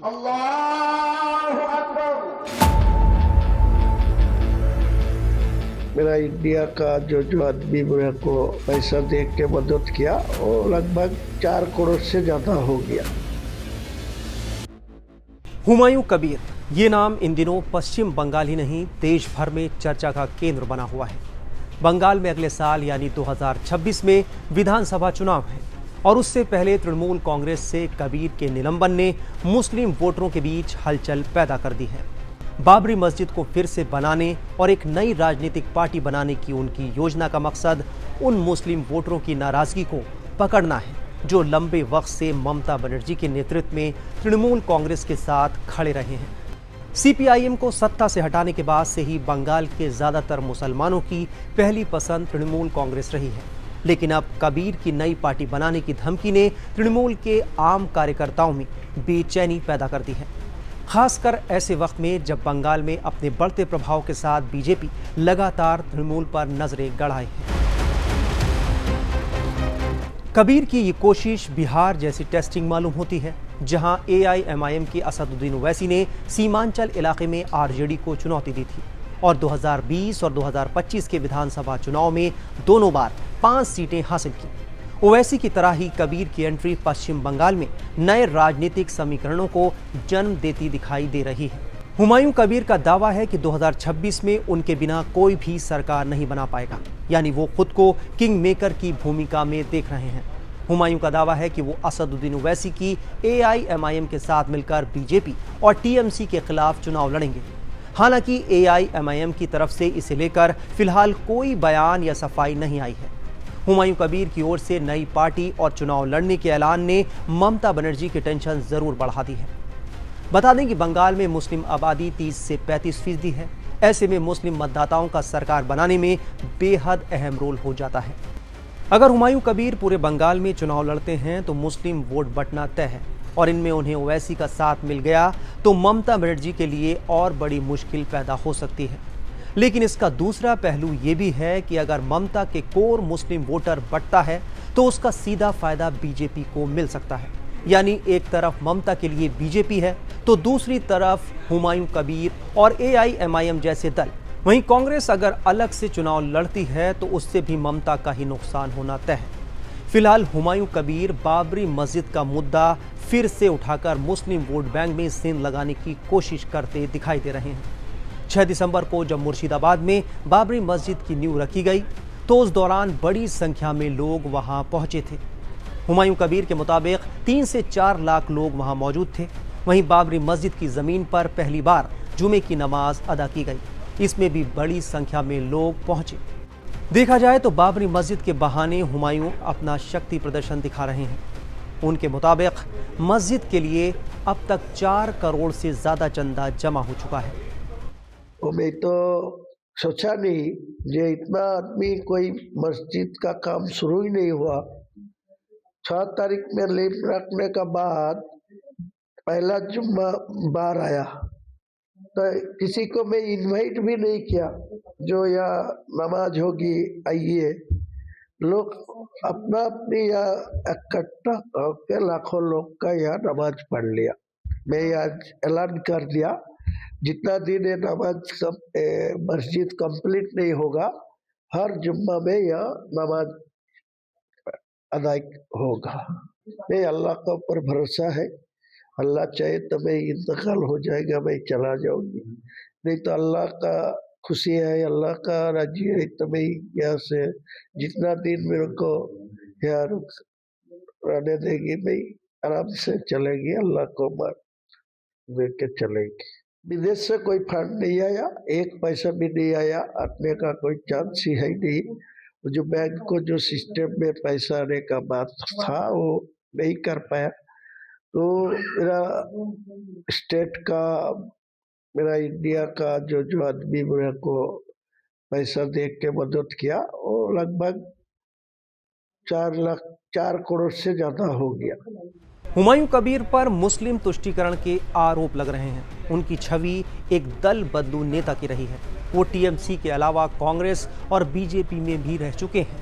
अल्लाहु अकबर। मेरा इंडिया का जो आदमी मेरे को पैसा दे के मदद किया वो लगभग 4 करोड़ से ज़्यादा हो गया। हुमायूं कबीर, ये नाम इन दिनों पश्चिम बंगाल ही नहीं देश भर में चर्चा का केंद्र बना हुआ है। बंगाल में अगले साल यानी 2026 में विधानसभा चुनाव है और उससे पहले तृणमूल कांग्रेस से कबीर के निलंबन ने मुस्लिम वोटरों के बीच हलचल पैदा कर दी है। बाबरी मस्जिद को फिर से बनाने और एक नई राजनीतिक पार्टी बनाने की उनकी योजना का मकसद उन मुस्लिम वोटरों की नाराजगी को पकड़ना है जो लंबे वक्त से ममता बनर्जी के नेतृत्व में तृणमूल कांग्रेस के साथ खड़े रहे हैं। सीपीआईएम को सत्ता से हटाने के बाद से ही बंगाल के ज्यादातर मुसलमानों की पहली पसंद तृणमूल कांग्रेस रही है, लेकिन अब कबीर की नई पार्टी बनाने की धमकी ने तृणमूल के आम कार्यकर्ताओं में बेचैनी पैदा कर दी है, खासकर ऐसे वक्त में जब बंगाल में अपने बढ़ते प्रभाव के साथ बीजेपी लगातार तृणमूल पर नजरें गड़ाए है। कबीर की ये कोशिश बिहार जैसी टेस्टिंग मालूम होती है, जहां एआईएमआईएम की असदुद्दीन ओवैसी ने सीमांचल इलाके में आरजेडी को चुनौती दी थी और 2020 और 2025 के विधानसभा चुनाव में दोनों बार 5 सीटें हासिल की। ओवैसी की तरह ही कबीर की एंट्री पश्चिम बंगाल में नए राजनीतिक समीकरणों को जन्म देती दिखाई दे रही है। हुमायूं कबीर का दावा है कि 2026 में उनके बिना कोई भी सरकार नहीं बना पाएगा, यानी वो खुद को किंग मेकर की भूमिका में देख रहे हैं। हुमायूं का दावा है कि वो असदुद्दीन ओवैसी की एआईएमआईएम के साथ मिलकर बीजेपी और टीएमसी के खिलाफ चुनाव लड़ेंगे। हालांकि एआईएमआईएम की तरफ से इसे लेकर फिलहाल कोई बयान या सफाई नहीं आई है। हुमायूं कबीर की ओर से नई पार्टी और चुनाव लड़ने के ऐलान ने ममता बनर्जी की टेंशन जरूर बढ़ा दी है। बता दें कि बंगाल में मुस्लिम आबादी 30 से 35% है। ऐसे में मुस्लिम मतदाताओं का सरकार बनाने में बेहद अहम रोल हो जाता है। अगर हुमायूं कबीर पूरे बंगाल में चुनाव लड़ते हैं तो मुस्लिम वोट बंटना तय है और इनमें उन्हें ओवैसी का साथ मिल गया तो ममता बनर्जी के लिए और बड़ी मुश्किल पैदा हो सकती है। लेकिन इसका दूसरा पहलू ये भी है कि अगर ममता के कोर मुस्लिम वोटर बंटता है तो उसका सीधा फायदा बीजेपी को मिल सकता है। यानी एक तरफ ममता के लिए बीजेपी है तो दूसरी तरफ हुमायूं कबीर और एआईएमआईएम जैसे दल। वहीं कांग्रेस अगर अलग से चुनाव लड़ती है तो उससे भी ममता का ही नुकसान होना तय है। फिलहाल हुमायूं कबीर बाबरी मस्जिद का मुद्दा फिर से उठाकर मुस्लिम वोट बैंक में सेंध लगाने की कोशिश करते दिखाई दे रहे हैं। 6 दिसंबर को जब मुर्शिदाबाद में बाबरी मस्जिद की नींव रखी गई तो उस दौरान बड़ी संख्या में लोग वहां पहुंचे थे। हुमायूं कबीर के मुताबिक 3 से 4 लाख लोग वहां मौजूद थे। वहीं बाबरी मस्जिद की जमीन पर पहली बार जुमे की नमाज अदा की गई, इसमें भी बड़ी संख्या में लोग पहुंचे। देखा जाए तो बाबरी मस्जिद के बहाने हुमायूं अपना शक्ति प्रदर्शन दिखा रहे हैं। उनके मुताबिक मस्जिद के लिए अब तक 4 करोड़ से ज्यादा चंदा जमा हो चुका है। मैं तो सोचा नहीं जे इतना आदमी कोई मस्जिद का काम शुरू ही नहीं हुआ। 6 तारीख में लीप रखने का बाद पहला जुम्मा बार आया तो किसी को मैं इनवाइट भी नहीं किया जो यहाँ नमाज होगी आइए। लोग अपना अपनी यहाँ इकट्ठा होकर लाखों लोग का यहाँ नमाज पढ़ लिया। मैं आज ऐलान कर दिया जितना दिन ये नमाज मस्जिद कंप्लीट नहीं होगा हर जुम्मा में यह नमाज अदा होगा। मैं अल्लाह का ऊपर भरोसा है, अल्लाह चाहे तो मैं इंतकाल हो जाएगा, मैं चला जाऊंगी, नहीं तो अल्लाह का खुशी है, अल्लाह का राजी है तो मैं यहाँ से जितना दिन मेरे को यहाँ रहने देगी मैं आराम से चलेगी, अल्लाह को मान के चलेगी। विदेश से कोई फंड नहीं आया, 1 पैसा भी नहीं आया, आने का कोई चांस ही है नहीं। जो बैंक को जो सिस्टम में पैसा आने का बात था वो नहीं कर पाया। तो मेरा स्टेट का मेरा इंडिया का जो आदमी मेरे को पैसा दे के मदद किया वो लगभग 4 करोड़ से ज्यादा हो गया। हुमायूं कबीर पर मुस्लिम तुष्टीकरण के आरोप लग रहे हैं। उनकी छवि एक दल बदलू नेता की रही है। वो टीएमसी के अलावा कांग्रेस और बीजेपी में भी रह चुके हैं।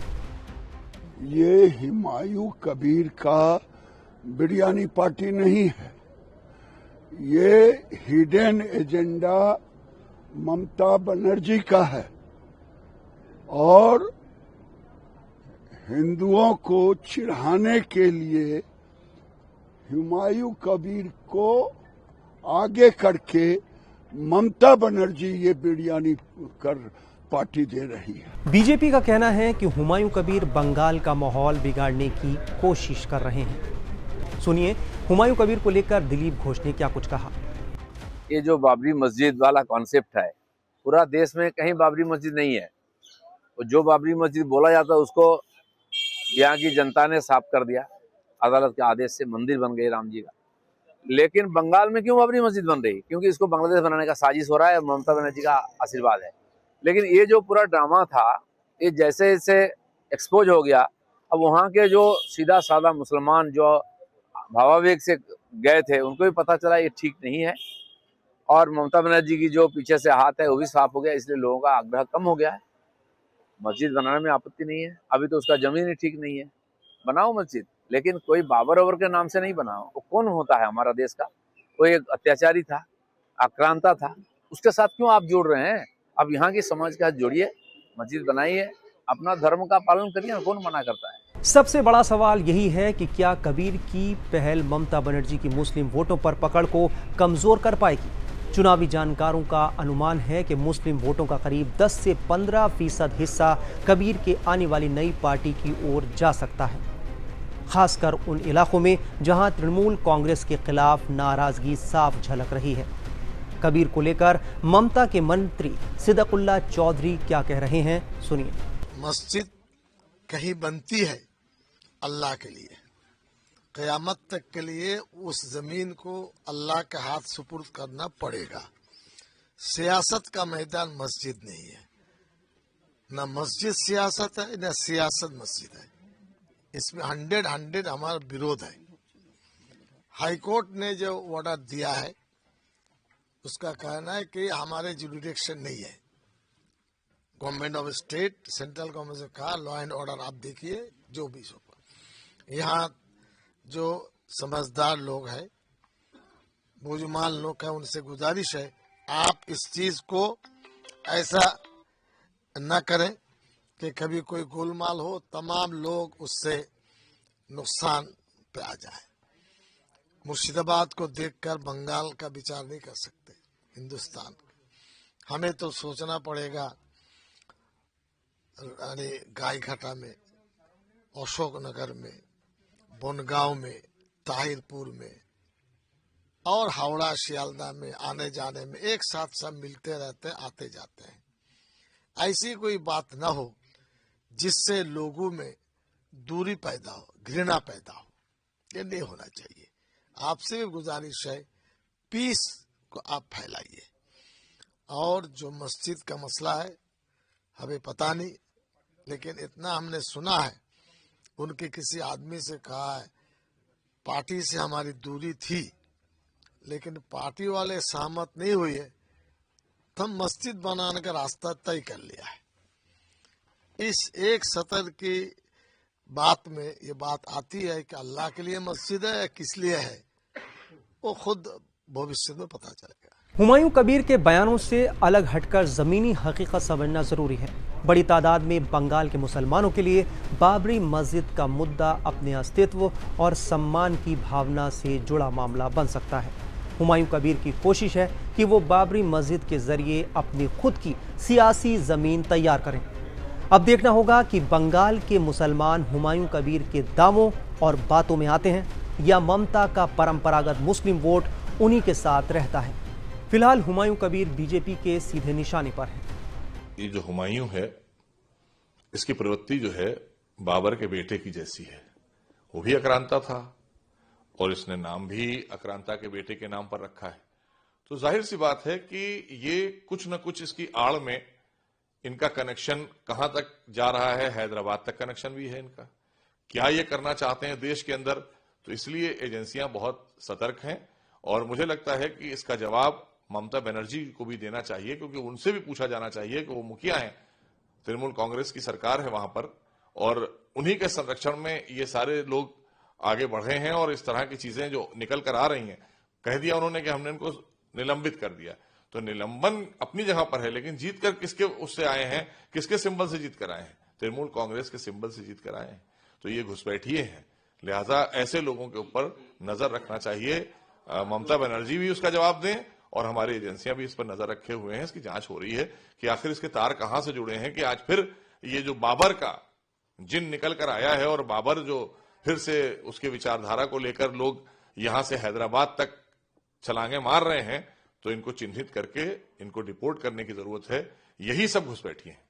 ये हुमायूं कबीर का बिरयानी पार्टी नहीं है, ये हिडन एजेंडा ममता बनर्जी का है और हिंदुओं को चिढ़ाने के लिए हुमायूं कबीर को आगे करके ममता बनर्जी ये बिरयानी कर पार्टी दे रही है। बीजेपी का कहना है कि हुमायूं कबीर बंगाल का माहौल बिगाड़ने की कोशिश कर रहे हैं। सुनिए हुमायूं कबीर को लेकर दिलीप घोष ने क्या कुछ कहा। ये जो बाबरी मस्जिद वाला कॉन्सेप्ट है, पूरा देश में कहीं बाबरी मस्जिद नहीं है। और जो बाबरी मस्जिद बोला जाता है उसको यहाँ की जनता ने साफ कर दिया, अदालत के आदेश से मंदिर बन गए राम जी का। लेकिन बंगाल में क्यों बाबरी मस्जिद बन रही? क्योंकि इसको बांग्लादेश बनाने का साजिश हो रहा है, ममता बनर्जी का आशीर्वाद है। लेकिन ये जो पूरा ड्रामा था, ये जैसे जैसे एक्सपोज हो गया, अब वहाँ के जो सीधा साधा मुसलमान जो भावावेग से गए थे उनको भी पता चला ये ठीक नहीं है, और ममता बनर्जी की जो पीछे से हाथ है वो भी साफ हो गया। इसलिए लोगों का आग्रह कम हो गया है। मस्जिद बनाने में आपत्ति नहीं है, अभी तो उसका जमीन ही ठीक नहीं है, बनाओ मस्जिद, लेकिन कोई बाबर ओवर के नाम से नहीं बनाओ। वो कौन होता है हमारा देश का? कोई एक अत्याचारी था, आक्रांता था, उसके साथ क्यों आप जोड़ रहे हैं? अब यहाँ की समाज के साथ जोड़िए, मस्जिद बनाइए, अपना धर्म का पालन करिए, कौन मना करता है? सबसे बड़ा सवाल यही है कि क्या कबीर की पहल ममता बनर्जी की मुस्लिम वोटों पर पकड़ को कमजोर कर पाएगी? चुनावी जानकारों का अनुमान है कि मुस्लिम वोटों का करीब 10 से 15% हिस्सा कबीर के आने वाली नई पार्टी की ओर जा सकता है, खासकर उन इलाकों में जहां तृणमूल कांग्रेस के खिलाफ नाराजगी साफ झलक रही है। कबीर को लेकर ममता के मंत्री सिद्दकुल्ला चौधरी क्या कह रहे हैं, सुनिए। मस्जिद कहीं बनती है अल्लाह के लिए, क़यामत तक के लिए उस जमीन को अल्लाह के हाथ सुपुर्द करना पड़ेगा। सियासत का मैदान मस्जिद नहीं है, न मस्जिद सियासत है न सियासत मस्जिद है। इसमें 100 हमारा विरोध है। हाईकोर्ट ने जो ऑर्डर दिया है उसका कहना है कि हमारे जुरिडिक्शन नहीं है। Government of state, central government से कहा लॉ एंड ऑर्डर आप देखिए जो भी सो। यहाँ जो समझदार लोग हैं, बुजुर्ग लोग हैं, उनसे गुजारिश है आप इस चीज को ऐसा न करें कि कभी कोई गोलमाल हो, तमाम लोग उससे नुकसान पे आ जाए। मुर्शिदाबाद को देखकर बंगाल का विचार नहीं कर सकते हिंदुस्तान का। हमें तो सोचना पड़ेगा गायघाटा में, अशोकनगर में, बनगांव में, ताहिरपुर में और हावड़ा शियालदा में आने जाने में एक साथ सब मिलते रहते हैं, आते जाते हैं। ऐसी कोई बात ना हो जिससे लोगों में दूरी पैदा हो, घृणा पैदा हो, ये नहीं होना चाहिए। आपसे भी गुजारिश है पीस को आप फैलाइए। और जो मस्जिद का मसला है हमें पता नहीं, लेकिन इतना हमने सुना है, उनके किसी आदमी से कहा है पार्टी से हमारी दूरी थी लेकिन पार्टी वाले सहमत नहीं हुए तो हम मस्जिद बनाने का रास्ता तय कर लिया है। इस एक सतर की बात में ये बात आती है कि अल्लाह के लिए मस्जिद है या किस लिए है, वो खुद भविष्य में पता चलेगा। हुमायूं कबीर के बयानों से अलग हटकर ज़मीनी हकीकत समझना ज़रूरी है। बड़ी तादाद में बंगाल के मुसलमानों के लिए बाबरी मस्जिद का मुद्दा अपने अस्तित्व और सम्मान की भावना से जुड़ा मामला बन सकता है। हुमायूं कबीर की कोशिश है कि वो बाबरी मस्जिद के ज़रिए अपनी खुद की सियासी ज़मीन तैयार करें। अब देखना होगा कि बंगाल के मुसलमान हुमायूं कबीर के दावों और बातों में आते हैं या ममता का परंपरागत मुस्लिम वोट उन्हीं के साथ रहता है। फिलहाल हुमायूं कबीर बीजेपी के सीधे निशाने पर है। ये जो हुमायूं है, इसकी प्रवृत्ति जो है बाबर के बेटे की जैसी है। वो भी आक्रांता था और इसने नाम भी आक्रांता के बेटे के नाम पर रखा है। तो जाहिर सी बात है कि ये कुछ न कुछ इसकी आड़ में इनका कनेक्शन कहां तक जा रहा है, हैदराबाद तक कनेक्शन भी है इनका। क्या ये करना चाहते हैं देश के अंदर, तो इसलिए एजेंसियां बहुत सतर्क हैं और मुझे लगता है कि इसका जवाब ममता बनर्जी को भी देना चाहिए, क्योंकि उनसे भी पूछा जाना चाहिए कि वो मुखिया हैं, तृणमूल कांग्रेस की सरकार है वहां पर और उन्हीं के संरक्षण में ये सारे लोग आगे बढ़े हैं और इस तरह की चीजें जो निकल कर आ रही हैं कह दिया उन्होंने कि हमने इनको निलंबित कर दिया। तो निलंबन अपनी जगह पर है, लेकिन जीत कर किसके उससे आए हैं, किसके सिंबल से जीत कर आए हैं? तृणमूल कांग्रेस के सिंबल से जीत कर आए हैं। तो ये घुसपैठिए हैं। लिहाजा ऐसे लोगों के ऊपर नजर रखना चाहिए। ममता बनर्जी भी उसका जवाब दें और हमारी एजेंसियां भी इस पर नजर रखे हुए हैं। इसकी जांच हो रही है कि आखिर इसके तार कहां से जुड़े हैं कि आज फिर ये जो बाबर का जिन निकल कर आया है और बाबर जो फिर से उसके विचारधारा को लेकर लोग यहां से हैदराबाद तक छलांगे मार रहे हैं, तो इनको चिन्हित करके इनको डिपोर्ट करने की जरूरत है। यही सब घुसपैठिए हैं।